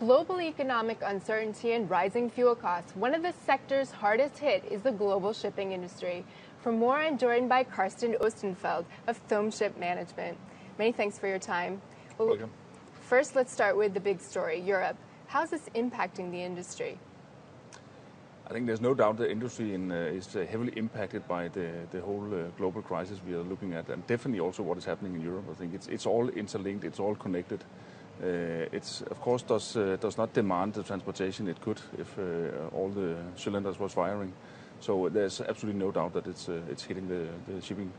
global economic uncertainty and rising fuel costs, one of the sectors hardest hit is the global shipping industry. For more, I'm joined by Carsten Ostenfeldt of Thome Ship Management. Many thanks for your time. Welcome. First, let's start with the big story, Europe. How's this impacting the industry? I think there's no doubt the industry is heavily impacted by the whole global crisis we are looking at, and definitely also what is happening in Europe. I think it's all interlinked, it's all connected. It's of course does not demand the transportation it could if all the cylinders was firing. So there's absolutely no doubt that it's hitting the shipping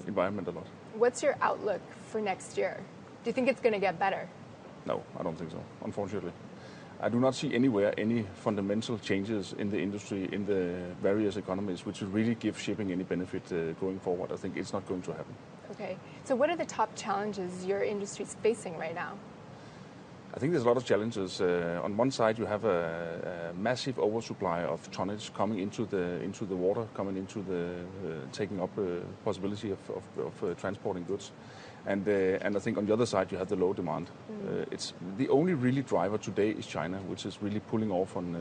environment a lot. What's your outlook for next year? Do you think it's going to get better? No, I don't think so, unfortunately. I do not see anywhere any fundamental changes in the industry, in the various economies, which would really give shipping any benefit going forward. I think it's not going to happen. Okay. So what are the top challenges your industry is facing right now? I think there's a lot of challenges. On one side, you have a massive oversupply of tonnage coming into the water, coming into taking up possibility of transporting goods, and I think on the other side you have the low demand. It's the only really driver today is China, which is really pulling off on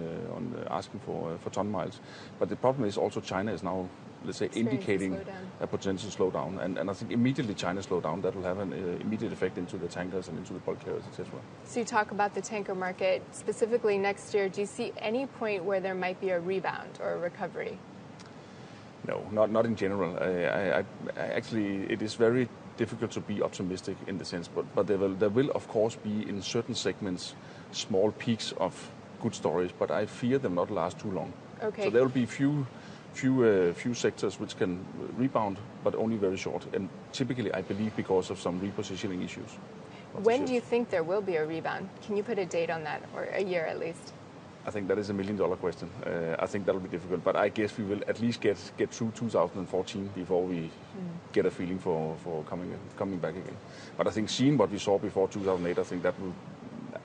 asking for ton miles. But the problem is also China is now, let's say, indicating a potential slowdown, and I think immediately China slow down, that will have an immediate effect into the tankers and into the bulk carriers, etc. So you talk about the tanker market specifically next year. Do you see any point where there might be a rebound or a recovery? No, not in general. I actually, it is very difficult to be optimistic in the sense, but there will of course be in certain segments small peaks of good stories, but I fear them not last too long. Okay. So there will be few sectors which can rebound, but only very short, and typically I believe because of some repositioning issues. When do you think there will be a rebound? Can you put a date on that, or a year at least? I think that is $1 million question. I think that will be difficult, but I guess we will at least get through 2014 before we get a feeling for coming back again. But I think seeing what we saw before 2008,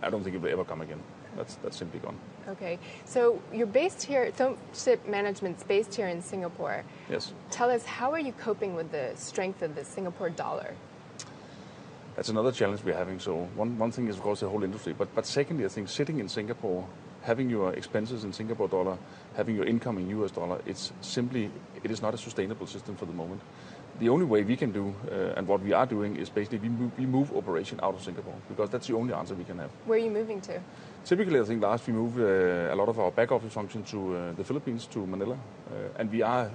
I don't think it will ever come again. That's simply gone. Okay, so you're based here, Thome Ship Management's based here in Singapore. Yes. Tell us, how are you coping with the strength of the Singapore dollar? That's another challenge we're having. So one thing is of course the whole industry, but secondly I think sitting in Singapore, having your expenses in Singapore dollar, having your income in US dollar, it is not a sustainable system for the moment. The only way we can do, and what we are doing, is basically we move operation out of Singapore, because that's the only answer we can have. Where are you moving to? Typically, I think last we moved a lot of our back office function to the Philippines, to Manila, and we are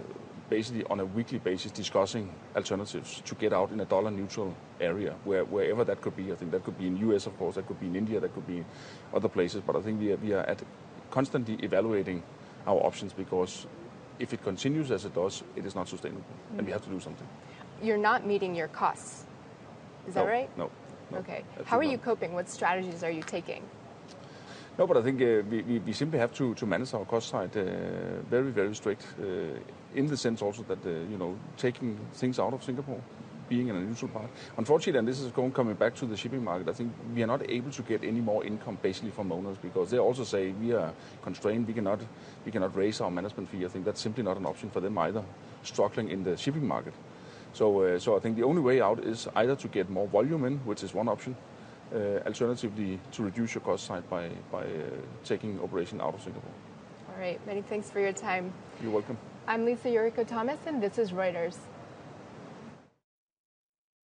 basically on a weekly basis discussing alternatives to get out in a dollar-neutral area, wherever that could be. I think that could be in US, of course, that could be in India, that could be other places, but I think we are constantly evaluating our options, because if it continues as it does, it is not sustainable, and we have to do something. You're not meeting your costs, is that right? No. Okay. How are you coping? What strategies are you taking? No, but I think we simply have to manage our cost side very, very strict, in the sense also that, taking things out of Singapore, being in a neutral part. Unfortunately, and this is coming back to the shipping market, I think we are not able to get any more income basically from owners, because they also say we are constrained, we cannot raise our management fee. I think that's simply not an option for them either, struggling in the shipping market. So I think the only way out is either to get more volume in, which is one option, alternatively to reduce your cost side by taking operation out of Singapore. All right, many thanks for your time. You're welcome. I'm Lisa Yuriko Thomas, and this is Reuters.